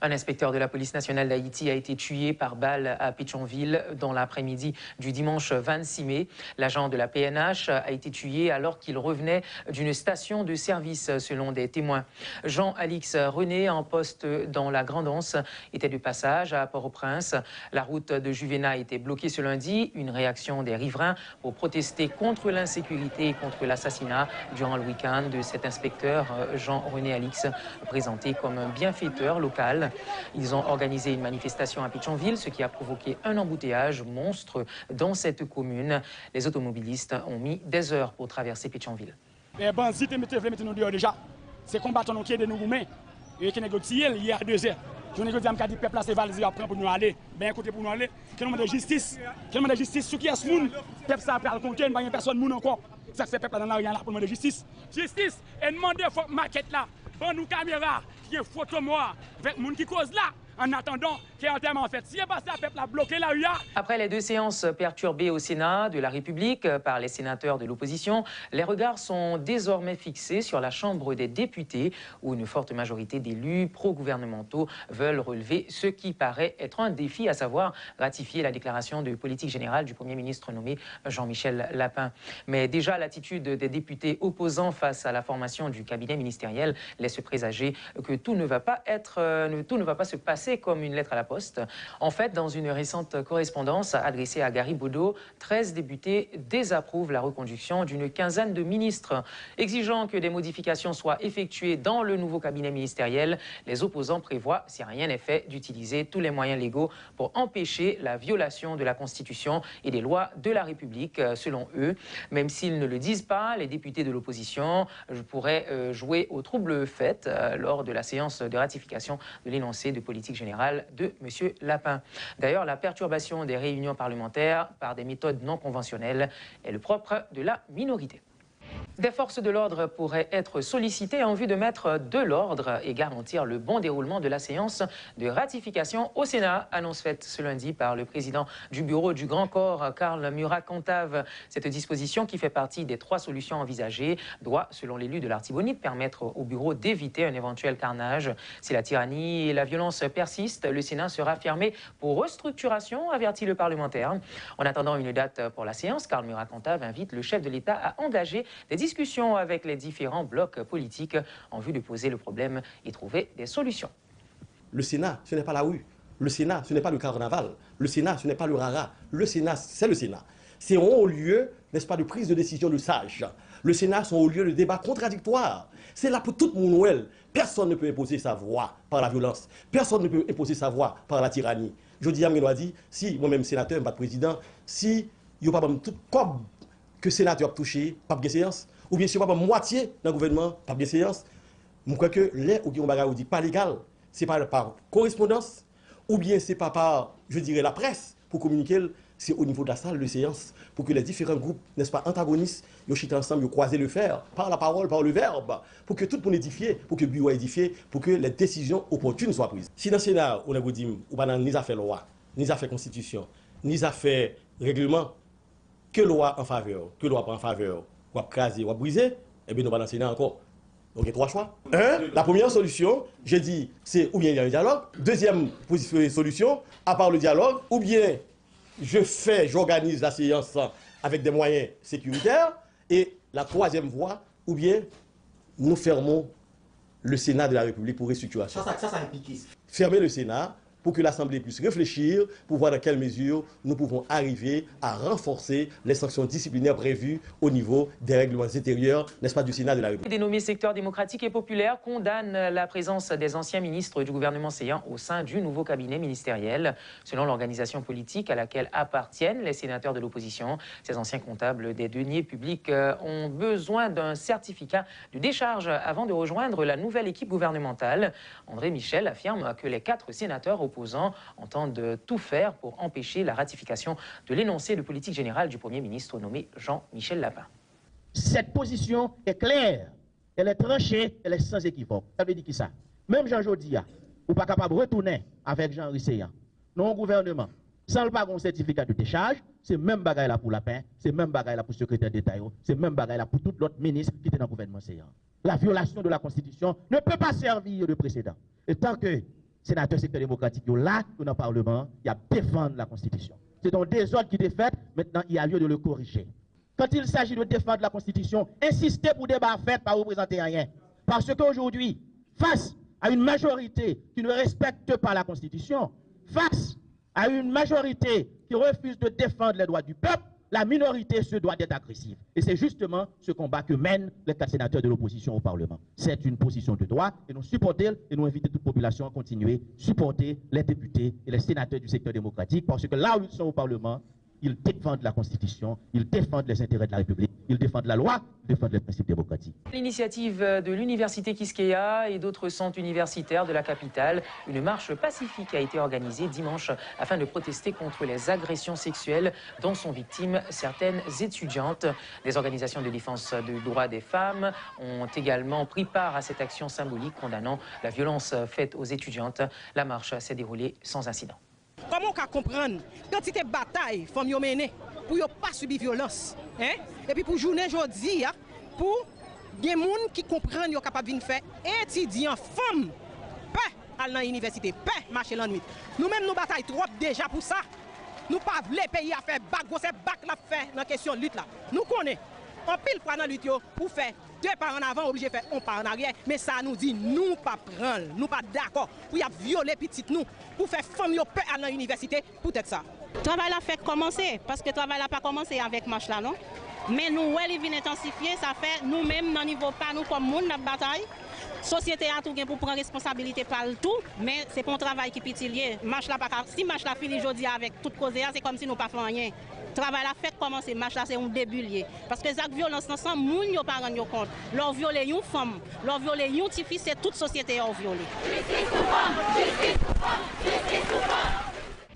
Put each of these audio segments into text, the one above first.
Un inspecteur de la police nationale d'Haïti a été tué par balle à Pétionville dans l'après-midi du dimanche 26 mai. L'agent de la PNH a été tué alors qu'il revenait d'une station de service, selon des témoins. Jean-Alix René, en poste dans la Grande-Anse, était de passage à Port-au-Prince. La route de Juvena a été bloquée ce lundi. Une réaction des riverains pour protester contre l'insécurité et contre l'assassinat durant le week-end de cet inspecteur Jean-René Alix, présenté comme un bienfaiteur local. Ils ont organisé une manifestation à Pétionville, ce qui a provoqué un embouteillage monstre dans cette commune. Les automobilistes ont mis des heures pour traverser Pétionville. Les bandits mettent nous dehors déjà. C'est combattants qui de nous gourmets et qui négocient il y a 2 heures. Je négocie avec le peuple, c'est valise après pour nous aller. Ben écoutez pour nous aller. Quel moment de justice? Quel moment de justice? Ce qui est moun, peuple ça après le compter, il n'y a personne moun encore. Ça fait peuple dans la rien là pour demander justice. Justice et demander faut maquette là. Bon nous caméra, qui est photo moi avec moun qui cause là. En attendant qu'il y ait un terme en fait. Si il passe à peuple a bloqué la rue. Après les 2 séances perturbées au Sénat de la République par les sénateurs de l'opposition, les regards sont désormais fixés sur la Chambre des députés, où une forte majorité d'élus pro-gouvernementaux veulent relever ce qui paraît être un défi, à savoir ratifier la déclaration de politique générale du Premier ministre nommé Jean-Michel Lapin. Mais déjà, l'attitude des députés opposants face à la formation du cabinet ministériel laisse présager que tout ne va pas se passer comme une lettre à la poste. En fait, dans une récente correspondance adressée à Gary Bodo, 13 députés désapprouvent la reconduction d'une quinzaine de ministres. Exigeant que des modifications soient effectuées dans le nouveau cabinet ministériel, les opposants prévoient, si rien n'est fait, d'utiliser tous les moyens légaux pour empêcher la violation de la Constitution et des lois de la République, selon eux. Même s'ils ne le disent pas, les députés de l'opposition pourraient jouer au trouble fait lors de la séance de ratification de l'énoncé de politique générale de M. Lapin. D'ailleurs, la perturbation des réunions parlementaires par des méthodes non conventionnelles est le propre de la minorité. Des forces de l'ordre pourraient être sollicitées en vue de mettre de l'ordre et garantir le bon déroulement de la séance de ratification au Sénat, annonce faite ce lundi par le président du bureau du Grand Corps, Karl Murat-Cantave. Cette disposition, qui fait partie des 3 solutions envisagées, doit, selon l'élu de l'Artibonite, permettre au bureau d'éviter un éventuel carnage. Si la tyrannie et la violence persistent, le Sénat sera fermé pour restructuration, avertit le parlementaire. En attendant une date pour la séance, Karl Murat-Cantave invite le chef de l'État à engager des discussions avec les différents blocs politiques en vue de poser le problème et trouver des solutions. Le Sénat, ce n'est pas la rue. Le Sénat, ce n'est pas le carnaval. Le Sénat, ce n'est pas le rara. Le Sénat, c'est le Sénat. C'est un haut lieu, n'est-ce pas, de prise de décision de sages. Le Sénat, c'est un haut lieu de débat contradictoire. C'est là pour tout le monde. Personne ne peut imposer sa voix par la violence. Personne ne peut imposer sa voix par la tyrannie. Je dis à Mouinoua dit, si moi-même sénateur, pas président, si il n'y a pas tout comme que le sénateur a touché, pas de séance, ou bien si pas moitié dans le gouvernement, pas de séance, je crois que les ou bien on dit pas légal, c'est pas par correspondance, ou bien c'est pas par, je dirais, la presse pour communiquer, c'est au niveau de la salle de séance, pour que les différents groupes, n'est-ce pas, antagonistes, ils chutent ensemble, ils croisent le fer, par la parole, par le verbe, pour que tout le monde édifie, pour que le bureau édifie, pour que les décisions opportunes soient prises. Si dans le Sénat, on a dit, ou pas dans ni affaires loi, ni affaires constitution, ni affaires règlement, que loi en faveur, que loi pas en faveur, ou à craser, ou à briser, eh bien nous allons enseigner encore. Donc il y a 3 choix. La première solution, j'ai dit, c'est ou bien il y a un dialogue. Deuxième solution, à part le dialogue, ou bien j'organise la séance avec des moyens sécuritaires. Et la troisième voie, ou bien nous fermons le Sénat de la République pour restructuration. Ça implique. Fermer le Sénat pour que l'Assemblée puisse réfléchir, pour voir dans quelle mesure nous pouvons arriver à renforcer les sanctions disciplinaires prévues au niveau des règlements intérieurs, n'est-ce pas, du Sénat de la République. Les dénommés secteurs démocratiques et populaires condamnent la présence des anciens ministres du gouvernement séant au sein du nouveau cabinet ministériel. Selon l'organisation politique à laquelle appartiennent les sénateurs de l'opposition, ces anciens comptables des deniers publics ont besoin d'un certificat de décharge avant de rejoindre la nouvelle équipe gouvernementale. André Michel affirme que les 4 sénateurs opposants entendent tout faire pour empêcher la ratification de l'énoncé de politique générale du Premier ministre nommé Jean-Michel Lapin. Cette position est claire, elle est tranchée, elle est sans équivoque. Ça veut dire qui ça? Même Jean Jodia, ou pas capable de retourner avec Jean Risséan, non gouvernement, sans le pas un certificat de décharge, c'est même bagaille là pour Lapin, c'est même bagaille là pour le secrétaire d'État, c'est même bagaille là pour tout l'autre ministre qui était dans le gouvernement séant. La violation de la Constitution ne peut pas servir de précédent. Et tant que sénateurs secteur démocratique là, dans le Parlement, il y a défendre la Constitution. C'est un désordre qui est fait, maintenant il y a lieu de le corriger. Quand il s'agit de défendre la Constitution, insistez pour débat fait, pas représenter rien. Parce qu'aujourd'hui, face à une majorité qui ne respecte pas la Constitution, face à une majorité qui refuse de défendre les droits du peuple, la minorité se doit d'être agressive. Et c'est justement ce combat que mènent les 4 sénateurs de l'opposition au Parlement. C'est une position de droit et nous supportons et nous invitons toute population à continuer à supporter les députés et les sénateurs du secteur démocratique parce que là où ils sont au Parlement, ils défendent la Constitution, ils défendent les intérêts de la République, ils défendent la loi, ils défendent les principes démocratiques. L'initiative de l'Université Quisqueya et d'autres centres universitaires de la capitale, une marche pacifique a été organisée dimanche afin de protester contre les agressions sexuelles dont sont victimes certaines étudiantes. Des organisations de défense des droits des femmes ont également pris part à cette action symbolique condamnant la violence faite aux étudiantes. La marche s'est déroulée sans incident. Comment on peut comprendre quantité de bataille femmes yo mené pour yo pas subir violence, hein? Et puis pour journée aujourd'hui, pour des gens qui comprennent yo capable de faire étudiants femmes paix à l'université, paix marcher la nuit. Nous même nous bataille trop déjà pour ça. Nous pas les pays à faire bac, c'est bac la faire dans question lutte là. Nous connaissons en pile fois dans lutte pour faire 2 pas en avant, obligé de faire 1 pas en arrière. Mais ça nous dit, nous pas prendre, nous pas d'accord pour y violer petites nous, pour faire femme yo peur à l'université, peut-être ça. Le travail a fait commencer, parce que le travail n'a pas commencé avec marche là, non? Mais nous, il vient intensifier, ça fait nous-mêmes, dans niveau pas nous comme monde, notre bataille. La société a tout pour prendre responsabilité par le tout, mais c'est pour un travail qui est lié. Si marche là finit aujourd'hui avec toute cause, c'est comme si nous pas fait rien. Le travail a fait commencer, marche là c'est un début lié. Parce que les actes de violence ensemble, nous ne pas rendre compte. Leur violer une femme, leur violer une petite fille, c'est toute société à violer.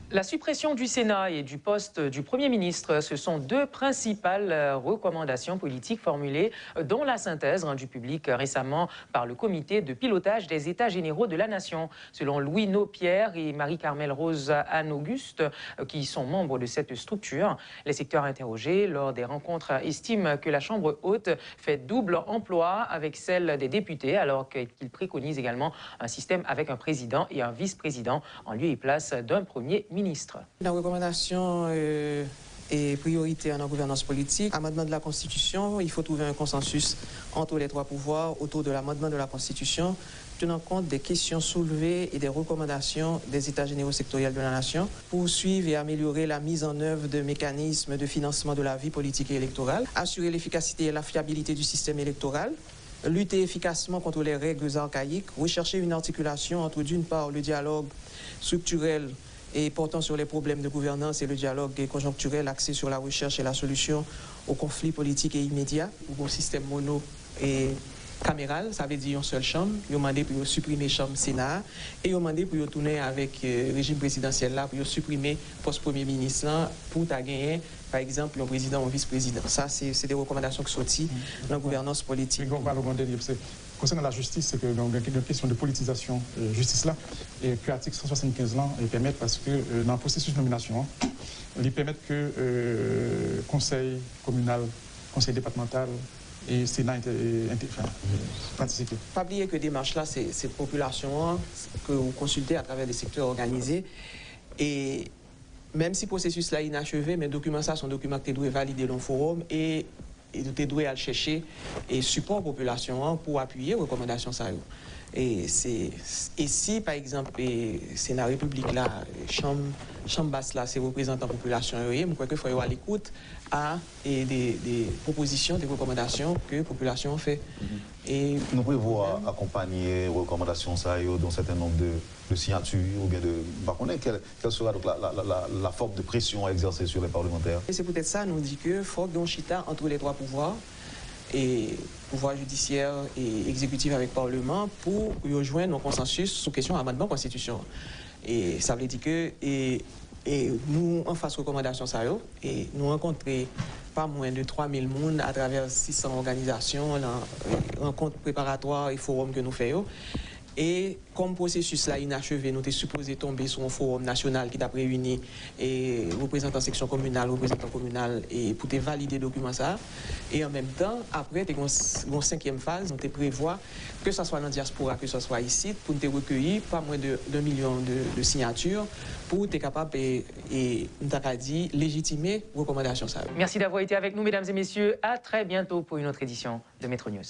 La suppression du Sénat et du poste du Premier ministre, ce sont 2 principales recommandations politiques formulées dans la synthèse rendue publique récemment par le comité de pilotage des États généraux de la Nation. Selon Louis Naupierre et Marie-Carmel Rose Anne-Auguste, qui sont membres de cette structure, les secteurs interrogés lors des rencontres estiment que la Chambre haute fait double emploi avec celle des députés, alors qu'ils préconisent également un système avec un président et un vice-président en lieu et place d'un Premier ministre. La recommandation est prioritaire dans la gouvernance politique. Amendement de la Constitution, il faut trouver un consensus entre les 3 pouvoirs autour de l'amendement de la Constitution, tenant compte des questions soulevées et des recommandations des États généraux sectoriels de la Nation, pour suivre et améliorer la mise en œuvre de mécanismes de financement de la vie politique et électorale, assurer l'efficacité et la fiabilité du système électoral, lutter efficacement contre les règles archaïques, rechercher une articulation entre d'une part le dialogue structurel et portant sur les problèmes de gouvernance et le dialogue conjoncturel axé sur la recherche et la solution aux conflits politiques et immédiats, ou au système mono et caméral, ça veut dire une seule chambre. Ils ont demandé pour supprimer la chambre Sénat et ils ont demandé pour tourner avec le régime présidentiel là, pour supprimer le poste Premier ministre pour gagner, par exemple, un président ou un vice-président. Ça, c'est des recommandations qui sont sorties dans la gouvernance politique. Concernant la justice, c'est que donc une question de politisation justice là et que l'article 175 là permet parce que dans le processus de nomination, il permet que conseil communal, conseil départemental et Sénat participer. Pas oublier que démarche là, c'est population que vous consultez à travers des secteurs organisés et même si le processus là est inachevé, mais document ça sont documents qui doivent valider dans le forum et tu dois aller chercher et support population pour appuyer les recommandations ça. Et si par exemple c'est la République là, chambre basse là, c'est représentant population, je crois qu'il faut aller à l'écoute à des propositions, des recommandations que la population fait. Et nous pouvons accompagner les recommandations ça dans un certain nombre de signatures ou bien de... Quelle sera donc la forme de pression à exercer sur les parlementaires? Et c'est peut-être ça, nous dit que faut qu'on chita entre les 3 pouvoirs, et pouvoir judiciaire et exécutif avec Parlement, pour rejoindre un consensus sur question d'amendement Constitution. Et ça veut dire que et nous, en face de recommandation ça et nous rencontrons pas moins de 3000 personnes à travers 600 organisations, rencontres préparatoires et forums que nous faisons. Et comme processus là inachevé, nous sommes supposés tomber sur un forum national qui a réuni et représentants section communale, représentants communaux et pour valider le document ça. Et en même temps, après, il y a une cinquième phase, nous prévoit que ce soit dans la diaspora, que ce soit ici, pour nous recueillir pas moins de 2 millions de signatures pour être capable et nous dit légitimer recommandation ça. Merci d'avoir été avec nous, mesdames et messieurs. À très bientôt pour une autre édition de Métro News.